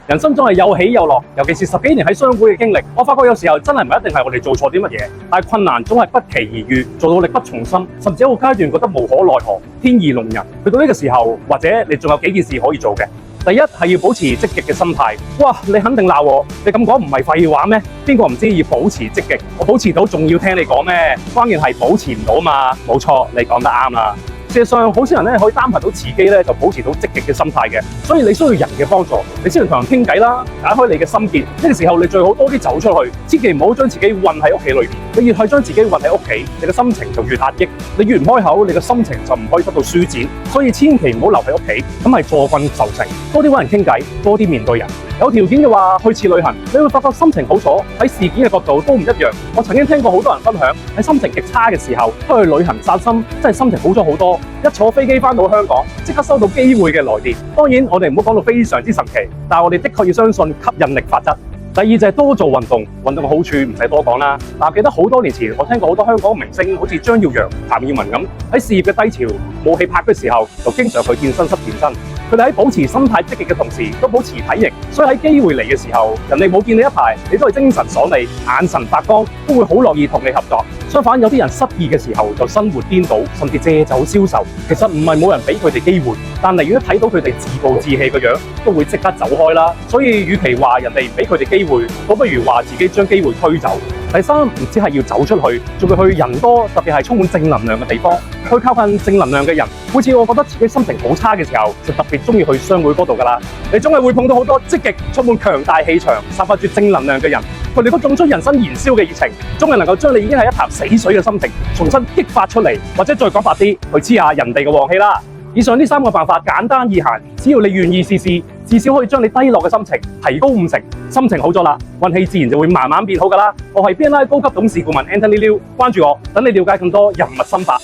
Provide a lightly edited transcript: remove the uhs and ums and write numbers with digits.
人生總係有起有落，尤其是10幾年喺商會嘅經歷，我發覺有時候真係唔一定係我哋做錯啲乜嘢，但係困難總係不期而遇，做到力不從心，甚至一個階段覺得無可奈何、天意弄人。去到呢個時候，或者你仲有幾件事可以做嘅。第一係要保持積極嘅心態。哇，你肯定鬧我，你咁講唔係廢話咩？邊個唔知要保持積極？我保持到仲要聽你講咩？關鍵係保持唔到嘛。冇錯，你講得啱啦。事實上，好少人可以單憑到自己就保持到積極嘅心態嘅，所以你需要人嘅幫助，你先能同人傾偈啦，解開你嘅心結。呢個時候你最好多啲走出去，千祈唔好將自己困喺屋企裏邊。你越係將自己困喺屋企，你嘅心情就越壓抑，你越唔開口，你嘅心情就唔可以得到舒展。所以千祈唔好留喺屋企，咁係坐困愁城。多啲揾人傾偈，多啲面對人。有條件嘅話，去次旅行，你會發覺心情好咗，喺事件嘅角度都唔一樣。我曾經聽過好多人分享，喺心情極差嘅時候，出去旅行散心，真係心情好咗好多。一坐飛機返到香港，即刻收到機會嘅來電。當然，我哋唔好講到非常之神奇，但係我哋的確要相信吸引力法則。第二就係多做運動，運動嘅好處唔使多講啦。嗱，記得好多年前，我聽過好多香港明星，好似張耀揚、譚耀文咁，喺事業嘅低潮、冇戲拍嘅時候，就經常去健身室健身。佢哋喺保持心態積極嘅同時，都保持體型，所以喺機會嚟嘅時候，人哋冇見你一排，你都係精神爽利、眼神發光，都會好樂意同你合作。相反，有啲人失意嘅時候就生活顛倒，甚至借酒消愁。其實唔係冇人俾佢哋機會，但係如果睇到佢哋自暴自棄嘅樣，都會即刻走開啦。所以，與其話人哋唔俾佢哋機會，倒不如話自己將機會推走。第三，唔止係要走出去，仲要去人多，特別係充滿正能量嘅地方，去靠近正能量嘅人。好似我覺得自己心情好差嘅時候，就特別中意去商會嗰度㗎啦。你總係會碰到好多積極、充滿強大氣場、散發住正能量嘅人，佢哋都種出人生燃燒嘅熱情，終係能夠將你已經係一潭死水嘅心情重新激發出嚟，或者再講白啲，去黐下人哋嘅旺氣啦。以上呢3個辦法簡單易行，只要你願意試試，至少可以將你低落嘅心情提高5成，心情好咗啦，運氣自然就會慢慢變好㗎啦。我係 BNI 高級董事顧問 Anthony Liu，關注我，等你了解更多人物心法。